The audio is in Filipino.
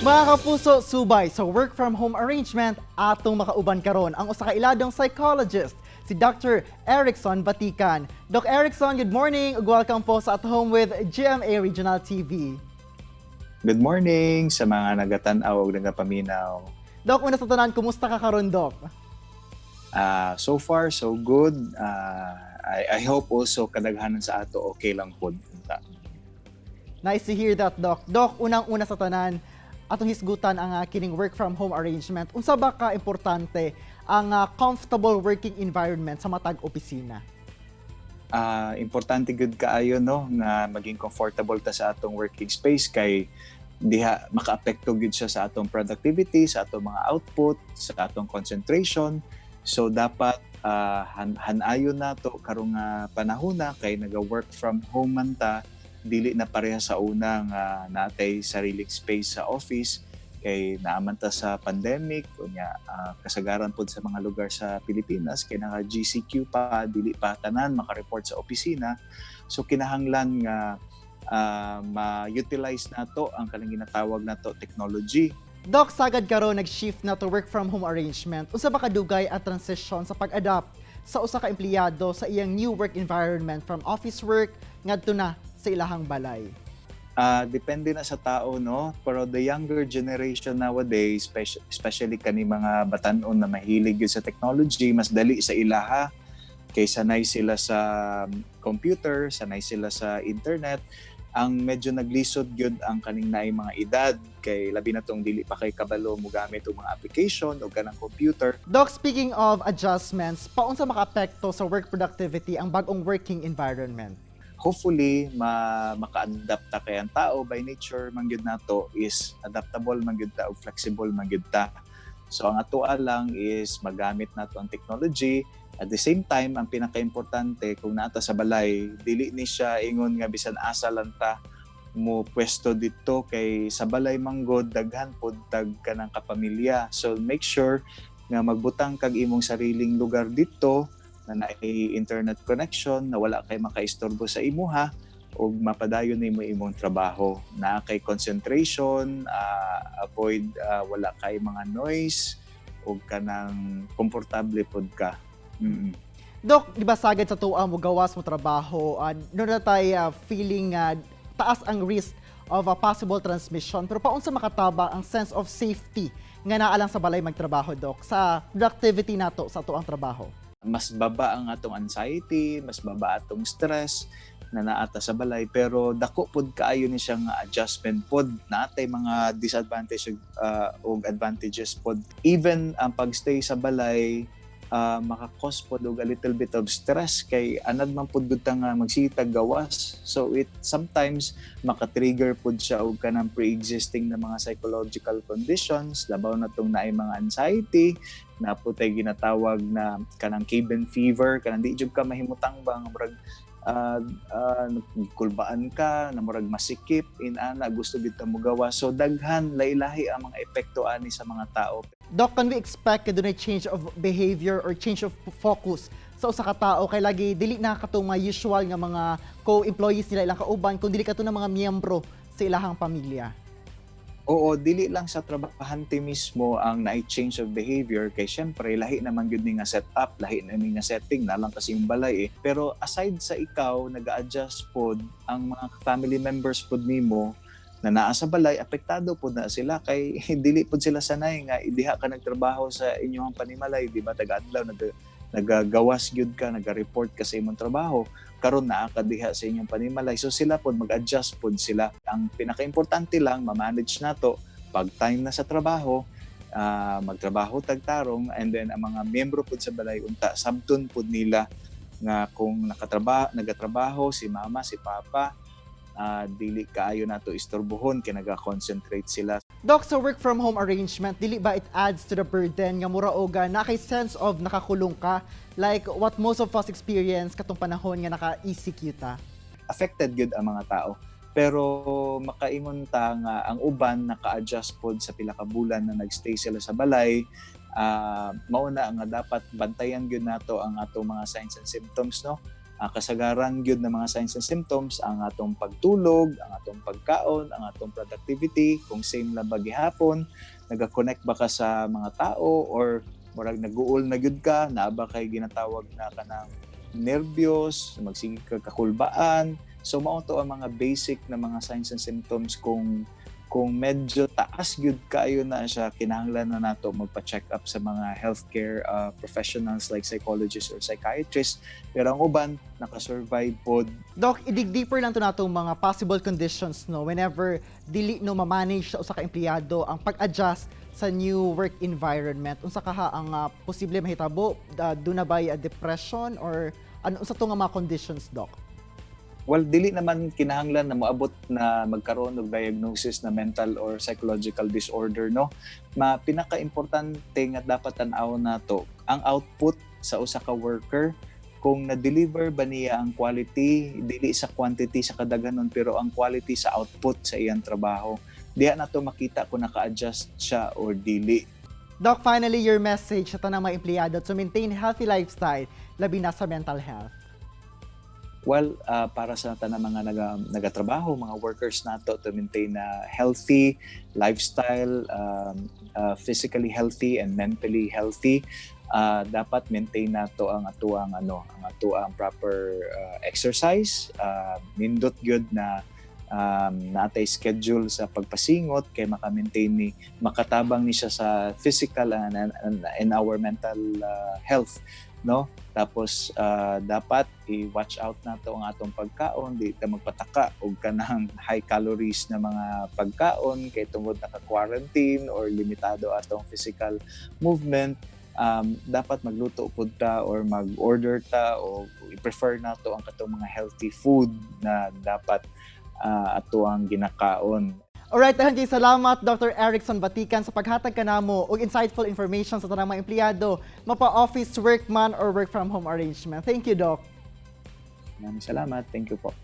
Mga kapuso, subay sa work from home arrangement atong makauban karon ang usa ka iladong psychologist si Dr. Erickson Batikan. Doc Erickson, good morning ug welcome po sa At Home with GMA Regional TV. Good morning sa mga nagatan-aw ug nagapaminaw. Doc, una sa tanan, kumusta ka karon, Doc? So far, so good. I hope also kadaghanan sa ato okay lang pod. Nice to hear that, Doc. Doc, unang-una sa tanan, atong hisgutan ang kining work from home arrangement. Unsa ba ka importante ang comfortable working environment sa matag opisina? Importante gud kaayo no nga maging comfortable ta sa atong working space kay diha makaapekto gud siya sa atong productivity, sa atong mga output, sa atong concentration. So dapat hanayon nato karong panahona kay naga-work from home man ta, dili na pareha sa una nga natay sariling space sa office kay naaman ta sa pandemic unya kasagaran pod sa mga lugar sa Pilipinas kay naka GCQ pa, dili pa tanan maka-report sa opisina. So kinahanglan nga ma-utilize nato ang kanang ginatawag nato technology. Doc, sagad karon nag-shift na to work from home arrangement. Unsa ba kadugay ang transition sa pag-adapt sa usa ka empleyado sa iyang new work environment from office work ngadto na sa ilahang balay? Depende na sa tao no, pero the younger generation nowadays, especially kani mga batan-on na mahilig yun sa technology, mas dali sa ilaha kay sanay sila sa computer, sanay sila sa internet. Ang medyo naglisod gyud ang kaning naay mga edad kay labi na tong dili pa kay kabalo mo gamit og mga application o kanang computer. Doc, speaking of adjustments, paunsa makaapekto sa work productivity ang bagong working environment? Hopefully maka-adapt ta kay ang tao by nature man gyud nato is adaptable man gyud ta ug flexible man gyud ta. So ang atoa lang is magamit nato ang technology. At the same time, ang pinaka-importante kung naata sa balay, dili ni siya ingon nga bisan asa lang ta mo pwesto dito kay sa balay manggod daghan pod tag kanang kapamilya. So make sure nga magbutang kag imong sariling lugar dito na naay internet connection, na wala kay makaistorbo sa imuha ug mapadayon nimo imong trabaho. Na kay concentration, avoid wala kay mga noise ug kanang komportable pod ka. Doc, di ba sagad sa tuwa mo gawas mo trabaho, doon na tayo feeling taas ang risk of a possible transmission, pero paunsa makatabang ang sense of safety nga naa lang sa balay magtrabaho, Doc, sa productivity nato sa tuang trabaho? Mas baba ang atong anxiety, mas baba atong stress na naata sa balay, pero dako pod kaayo ni siyang adjustment pod, natay mga disadvantage ug advantages pod. Even ang pagstay sa balay maka-cause pod og a little bit of stress kay anad man pod gud ta nga magsitag gawas. So it sometimes maka-trigger pod siya og kanang pre-existing na mga psychological conditions, labaw na tong naay mga anxiety, na po tay ginatawag na kanang cabin fever, kanang di jud ka mahimutang ba nga murag kulbaan ka, na murag masikip, inana gusto gid ta mo gawas. So daghan lailahi ang mga epekto ani sa mga tao. Doc, can we expect na change of behavior or change of focus sa usa ka tao kay lagi dili na katong mga usual nga mga co-employees nila ilang kauban kung dili kato na mga miyembro sa ilahang pamilya? Oo, dili lang sa trabahante mismo ang na-change of behavior kay syempre lahi naman gyud ni nga setup, lahi na ni nga setting na lang kasi yung balay eh. Pero aside sa ikaw nag-a-adjust pod ang mga family members pod nimo na naa sa balay, apektado pod na sila kay dili pod sila sanay nga diha ka nagtrabaho sa inyong panimalay, di ba taga-adlaw nagagawas gyud ka, naga-report ka sa imong trabaho, karon naa ka diha sa inyong panimalay. So sila pod mag-adjust pod sila. Ang pinaka-importante lang ma-manage nato pag time na sa trabaho, magtrabaho tagtarong, and then ang mga miyembro pod sa balay unta sabton pod nila nga kung nagatrabaho si mama, si papa, dili kaayo nato istorbohon kay naga-concentrate sila. Doc, sa work from home arrangement, dili ba it adds to the burden nga mura oga na kay sense of nakakulong ka like what most of us experience katong panahon nga naka-ECQ ta? Affected gyud ang mga tao, pero makaingon ta nga ang uban naka-adjust pod sa pila ka bulan na nagstay sila sa balay. Mauna nga dapat bantayan gyud nato ang ato mga signs and symptoms no. Kasagaran gyud na mga signs and symptoms ang atong pagtulog, ang atong pagkaon, ang atong productivity, kung same lang ba gihapon, naga-connect ba ka sa mga tao or murag nag-uol na gyud ka, naa ba kay ginatawag na kanang nervyos, magsige ka kakulbaan. So mao to ang mga basic na mga signs and symptoms kung medyo taas gyud kayo na siya, kinahanglan na nato magpa-check up sa mga healthcare professionals like psychologists or psychiatrists. Pero ang uban naka-survive pod. Doc, idig deeper lang to natong mga possible conditions no whenever dili no ma-manage sa usa ka empleyado ang pag-adjust sa new work environment. Unsa kaha ang posible mahitabo? Do na ba depression or ano unsa to nga mga conditions, Doc? Well, dili naman kinahanglan na moabot na magkaroon og diagnosis na mental or psychological disorder, no? Pinaka-importante nga dapat tan-aw nato ang output sa usa ka worker, kung na-deliver ba niya ang quality, dili sa quantity sa kadaghanon pero ang quality sa output sa iyang trabaho. Diha nato makita kung naka-adjust siya or dili. Doc, finally, your message sa tanang mga empleyado to maintain healthy lifestyle, labi na sa mental health. Well, para sa tanang mga nagatrabaho, mga workers nato to maintain a healthy lifestyle, physically healthy and mentally healthy, dapat maintain nato ang atuang proper exercise, nindot gyud na natay schedule sa pagpasingot kay maka-maintain ni makatabang ni siya sa physical and our mental health, no? Tapos dapat i-watch out nato ang atong pagkaon, di ta magpataka og kanang high calories na mga pagkaon kay tungod naka-quarantine or limitado atong physical movement. Dapat magluto pud ta or mag-order ta o i-prefer nato ang katong mga healthy food na dapat ato ang ginakaon. Alright, dahan kay salamat Dr. Erickson Batican sa paghatag kanamo og insightful information sa tanang mga empleyado, mapa-office work man or work from home arrangement. Thank you, Doc. Maraming salamat. Thank you po.